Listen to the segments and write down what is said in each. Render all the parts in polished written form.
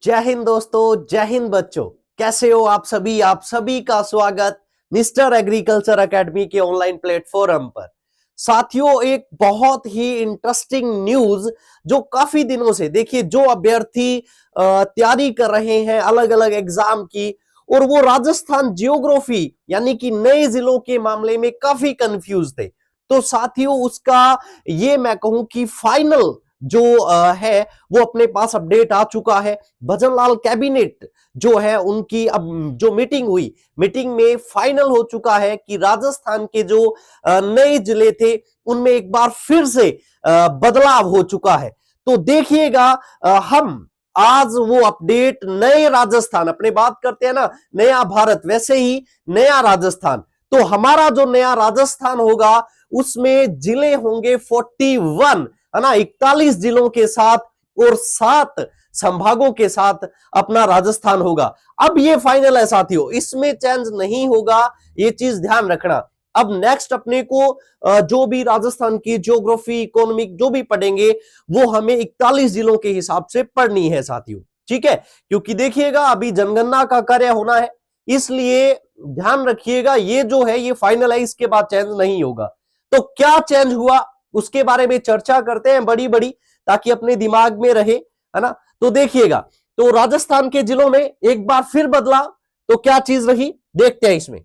जय हिंद दोस्तों, जय हिंद बच्चों। कैसे हो आप सभी का स्वागत मिस्टर एग्रीकल्चर एकेडमी के ऑनलाइन प्लेटफॉर्म पर। साथियों, एक बहुत ही इंटरेस्टिंग न्यूज जो काफी दिनों से देखिए, जो अभ्यर्थी तैयारी कर रहे हैं अलग अलग एग्जाम की, और वो राजस्थान जियोग्राफी यानी कि नए जिलों के मामले में काफी कंफ्यूज थे। तो साथियों, उसका ये मैं कहूं कि फाइनल जो है वो अपने पास अपडेट आ चुका है। भजन लाल कैबिनेट जो है उनकी अब जो मीटिंग हुई, मीटिंग में फाइनल हो चुका है कि राजस्थान के जो नए जिले थे उनमें एक बार फिर से बदलाव हो चुका है। तो देखिएगा, हम आज वो अपडेट नए राजस्थान, अपने बात करते हैं ना नया भारत, वैसे ही नया राजस्थान। तो हमारा जो नया राजस्थान होगा उसमें जिले होंगे 41, है ना, 41 जिलों के साथ और 7 संभागों के साथ अपना राजस्थान होगा। अब ये फाइनल है साथियों, इसमें चेंज नहीं होगा, ये चीज ध्यान रखना। अब नेक्स्ट अपने को जो भी राजस्थान की ज्योग्राफी, इकोनॉमिक जो भी पढ़ेंगे वो हमें 41 जिलों के हिसाब से पढ़नी है साथियों, ठीक है। क्योंकि देखिएगा, अभी जनगणना का कार्य होना है, इसलिए ध्यान रखिएगा, ये जो है ये फाइनल है, इसके बाद चेंज नहीं होगा। तो क्या चेंज हुआ उसके बारे में चर्चा करते हैं बड़ी बड़ी, ताकि अपने दिमाग में रहे, है ना। तो देखिएगा, तो राजस्थान के जिलों में एक बार फिर बदला, तो क्या चीज रही देखते हैं इसमें।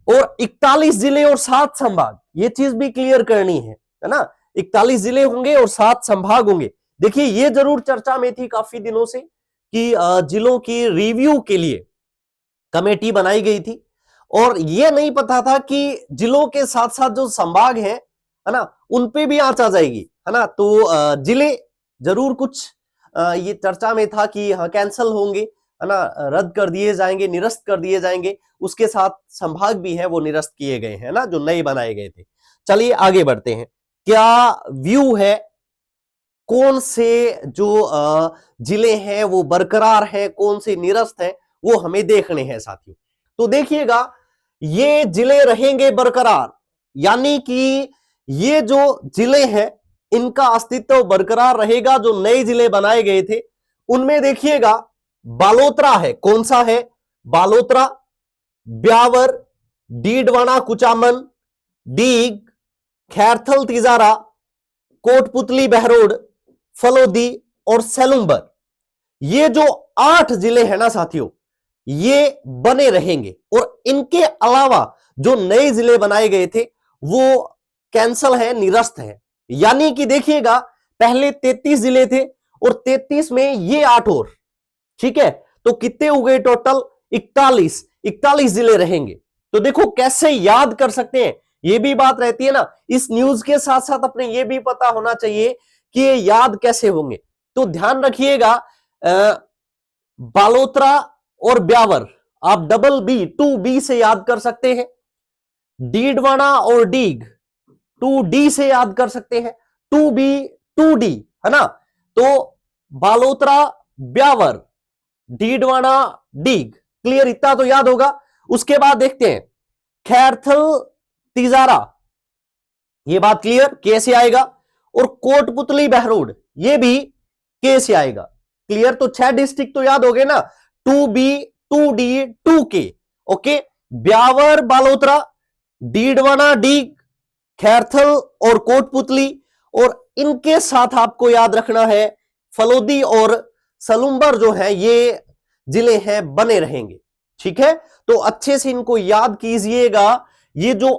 और 41 जिले और 7 संभाग, ये चीज भी क्लियर करनी है ना। 41 जिले होंगे और 7 संभाग होंगे। देखिए, ये जरूर चर्चा में थी काफी दिनों से कि जिलों की रिव्यू के लिए कमेटी बनाई गई थी, और ये नहीं पता था कि जिलों के साथ साथ जो संभाग है ना, उन पे भी आंच आ जाएगी, है ना। तो जिले जरूर कुछ ये चर्चा में था कि हाँ कैंसल होंगे, है ना, रद्द कर दिए जाएंगे, निरस्त कर दिए जाएंगे। उसके साथ संभाग भी है वो निरस्त किए गए हैं ना, जो नए बनाए गए थे। चलिए आगे बढ़ते हैं। क्या व्यू है, कौन से जो जिले हैं वो बरकरार है, कौन से निरस्त है, वो हमें देखने हैं साथियों। तो देखिएगा, ये जिले रहेंगे बरकरार, यानी कि ये जो जिले हैं इनका अस्तित्व बरकरार रहेगा। जो नए जिले बनाए गए थे उनमें देखिएगा, बालोतरा है, कौन सा है, बालोतरा, ब्यावर, डीडवाना कुचामन, डीग, खैरथल तिजारा, कोटपुतली बहरोड, फलोदी और सेलुम्बर, ये जो 8 जिले हैं ना साथियों, ये बने रहेंगे। और इनके अलावा जो नए जिले बनाए गए थे वो कैंसल है, निरस्त है। यानी कि देखिएगा, पहले 33 जिले थे और 33 में ये 8 और, ठीक है। तो कितने हो गए टोटल, 41 जिले रहेंगे। तो देखो कैसे याद कर सकते हैं, ये भी बात रहती है ना। इस न्यूज के साथ साथ अपने ये भी पता होना चाहिए कि ये याद कैसे होंगे। तो ध्यान रखिएगा, बालोतरा और ब्यावर आप डबल बी, 2B से याद कर सकते हैं। डीडवाना और डीग 2D से याद कर सकते हैं, 2B 2D, है ना। तो बालोतरा, ब्यावर, डीडवाना, डीग, क्लियर, इतना तो याद होगा। उसके बाद देखते हैं खैरथल तिजारा, ये बात क्लियर, कैसे आएगा। और कोटपुतली बहरोड, ये भी कैसे आएगा, क्लियर। तो 6 डिस्ट्रिक्ट तो याद हो गए ना, 2B 2D 2K, okay. Beawar, Balotra, Didwana, Deeg, Khairthal और कोटपुतली, और इनके साथ आपको याद रखना है फलोदी और सलुम्बर, जो है ये जिले हैं बने रहेंगे, ठीक है। तो अच्छे से इनको याद कीजिएगा, ये जो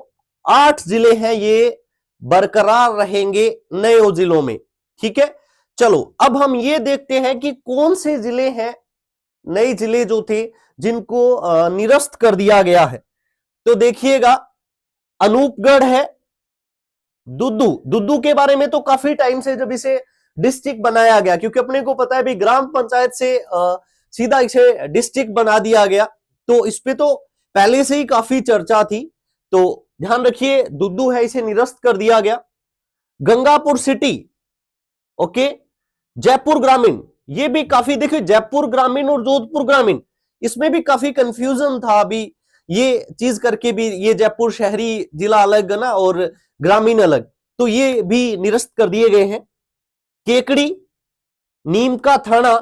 8 जिले हैं ये बरकरार रहेंगे नए जिलों में, ठीक है। चलो अब हम ये देखते हैं कि कौन से जिले हैं, नए जिले जो थे जिनको निरस्त कर दिया गया है। तो देखिएगा, अनूपगढ़ है, दुद्दू, दुद्दू के बारे में तो काफी टाइम से जब इसे डिस्ट्रिक्ट बनाया गया, क्योंकि अपने को पता है भी ग्राम पंचायत से सीधा इसे डिस्ट्रिक्ट बना दिया गया, तो इस पे तो पहले से ही काफी चर्चा थी। तो ध्यान रखिए, दुद्दू है, इसे निरस्त कर दिया गया। Gangapur city, okay. जयपुर ग्रामीण, ये भी काफी, देखिए जयपुर ग्रामीण और जोधपुर ग्रामीण, इसमें भी काफी कंफ्यूजन था अभी, ये चीज करके भी, ये जयपुर शहरी जिला अलग ना और ग्रामीण अलग, तो ये भी निरस्त कर दिए गए हैं। केकड़ी, नीम का थाना,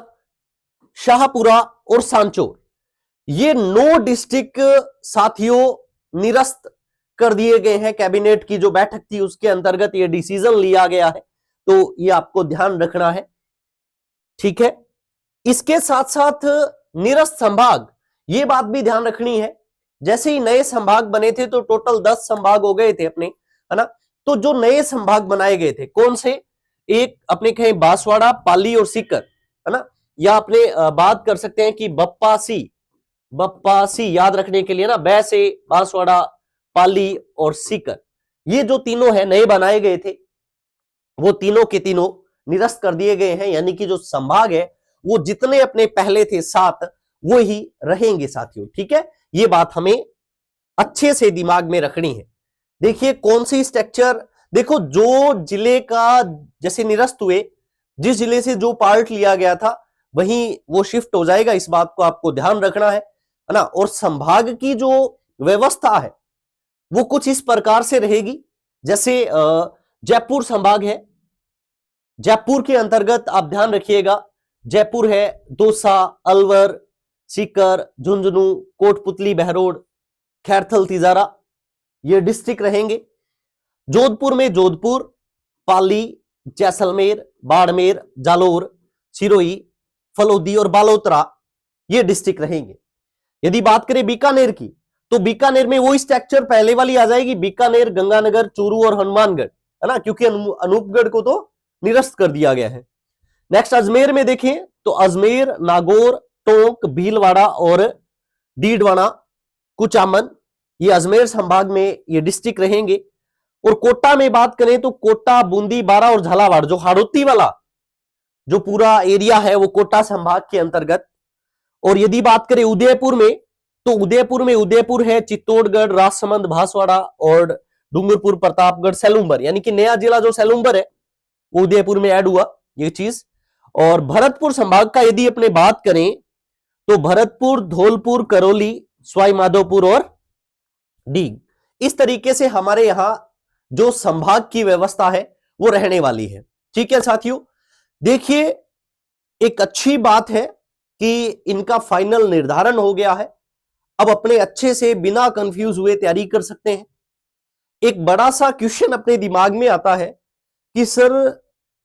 शाहपुरा और सांचौर, ये 9 डिस्ट्रिक्ट साथियों निरस्त कर दिए गए हैं। कैबिनेट की जो बैठक थी उसके अंतर्गत ये डिसीजन लिया गया है, तो ये आपको ध्यान रखना है, ठीक है। इसके साथ साथ निरस्त संभाग, ये बात भी ध्यान रखनी है, जैसे ही नए संभाग बने थे तो टोटल 10 संभाग हो गए थे अपने, है ना। तो जो नए संभाग बनाए गए थे कौन से, एक अपने कहें बांसवाड़ा, पाली और सीकर, है ना, या अपने बात कर सकते हैं कि बप्पासी याद रखने के लिए ना, बै से बांसवाड़ा, पाली और सीकर, ये जो तीनों है नए बनाए गए थे, वो तीनों के तीनों निरस्त कर दिए गए हैं। यानी कि जो संभाग है वो जितने अपने पहले थे 7 वो ही रहेंगे साथियों, ठीक है। ये बात हमें अच्छे से दिमाग में रखनी है। देखिए कौन सी स्ट्रक्चर, देखो जो जिले का जैसे निरस्त हुए, जिस जिले से जो पार्ट लिया गया था वहीं वो शिफ्ट हो जाएगा, इस बात को आपको ध्यान रखना है ना। और संभाग की जो व्यवस्था है वो कुछ इस प्रकार से रहेगी, जैसे जयपुर संभाग है, जयपुर के अंतर्गत आप ध्यान रखिएगा, जयपुर है दौसा, अलवर, सीकर, झुंझुनू, कोटपुतली, बहरोड, खैरथल, तिजारा, ये डिस्ट्रिक्ट रहेंगे। जोधपुर में जोधपुर, पाली, जैसलमेर, बाड़मेर, जालोर, सिरोही, फलोदी और बालोतरा, ये डिस्ट्रिक्ट रहेंगे। यदि बात करें बीकानेर की, तो बीकानेर में वो स्ट्रक्चर पहले वाली आ जाएगी, बीकानेर, गंगानगर, चूरू और हनुमानगढ़, है ना, क्योंकि अनूपगढ़ को तो निरस्त कर दिया गया है। नेक्स्ट अजमेर में देखें तो अजमेर, नागौर, टोंक, भीलवाड़ा और डीडवाना, कुचामन, ये अजमेर संभाग में ये डिस्ट्रिक्ट रहेंगे। और कोटा में बात करें तो कोटा, बूंदी, बारा और झालावाड़, जो हाड़ौती वाला जो पूरा एरिया है वो कोटा संभाग के अंतर्गत। और यदि बात करें उदयपुर में, तो उदयपुर है चित्तौड़गढ़, राजसमंद, भांसवाड़ा और डूंगरपुर, प्रतापगढ़, सेलूम्बर, यानी कि नया जिला जो सेलूम्बर है वो उदयपुर में ऐड हुआ ये चीज। और भरतपुर संभाग का यदि अपने बात करें तो भरतपुर, धौलपुर, करौली, सवाई माधोपुर और डीग, इस तरीके से हमारे यहां जो संभाग की व्यवस्था है वो रहने वाली है, ठीक है साथियों। देखिए एक अच्छी बात है कि इनका फाइनल निर्धारण हो गया है, अब अपने अच्छे से बिना कंफ्यूज हुए तैयारी कर सकते हैं। एक बड़ा सा क्वेश्चन अपने दिमाग में आता है कि सर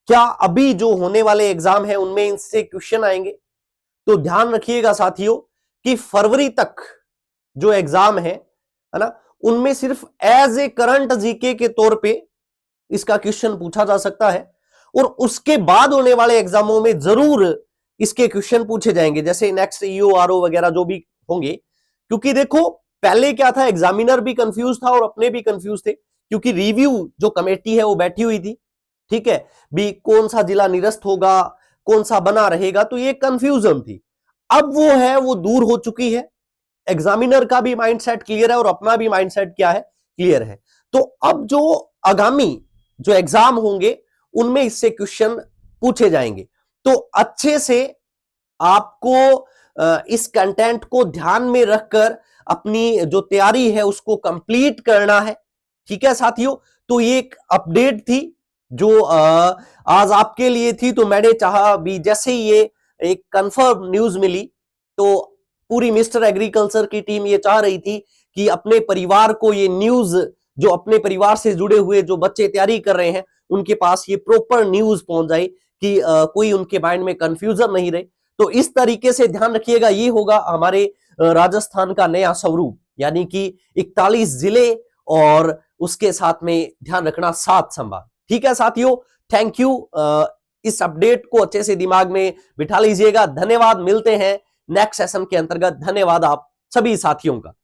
क्या अभी जो होने वाले एग्जाम है उनमें इनसे क्वेश्चन आएंगे, तो ध्यान रखिएगा साथियों कि फरवरी तक जो एग्जाम है ना, उनमें सिर्फ एज ए करंट जीके के तौर पे इसका क्वेश्चन पूछा जा सकता है, और उसके बाद होने वाले एग्जामों में जरूर इसके क्वेश्चन पूछे जाएंगे, जैसे नेक्स्ट ईओआरओ वगैरह जो भी होंगे। क्योंकि देखो पहले क्या था, एग्जामिनर भी कंफ्यूज था और अपने भी कंफ्यूज थे, क्योंकि रिव्यू जो कमेटी है वो बैठी हुई थी, ठीक है, भी कौन सा जिला निरस्त होगा, कौन सा बना रहेगा, तो ये कंफ्यूजन थी। अब वो है वो दूर हो चुकी है, एग्जामिनर का भी माइंडसेट क्लियर है और अपना भी माइंडसेट क्या है, क्लियर है। तो अब जो आगामी जो एग्जाम होंगे उनमें इससे क्वेश्चन पूछे जाएंगे, तो अच्छे से आपको इस कंटेंट को ध्यान में रखकर अपनी जो तैयारी है उसको कंप्लीट करना है, ठीक है साथियों। तो ये एक अपडेट थी जो आज आपके लिए थी, तो मैंने चाहा भी जैसे ही ये एक कंफर्म न्यूज मिली तो पूरी मिस्टर एग्रीकल्चर की टीम ये चाह रही थी कि अपने परिवार को ये न्यूज, जो अपने परिवार से जुड़े हुए जो बच्चे तैयारी कर रहे हैं उनके पास ये प्रॉपर न्यूज पहुंच जाए कि कोई उनके माइंड में कंफ्यूजन नहीं रहे। तो इस तरीके से ध्यान रखिएगा, ये होगा हमारे राजस्थान का नया स्वरूप, यानी कि 41 जिले और उसके साथ में ध्यान रखना 7 संभाग, ठीक है साथियों। थैंक यू, इस अपडेट को अच्छे से दिमाग में बिठा लीजिएगा। धन्यवाद, मिलते हैं नेक्स्ट सेशन के अंतर्गत। धन्यवाद आप सभी साथियों का।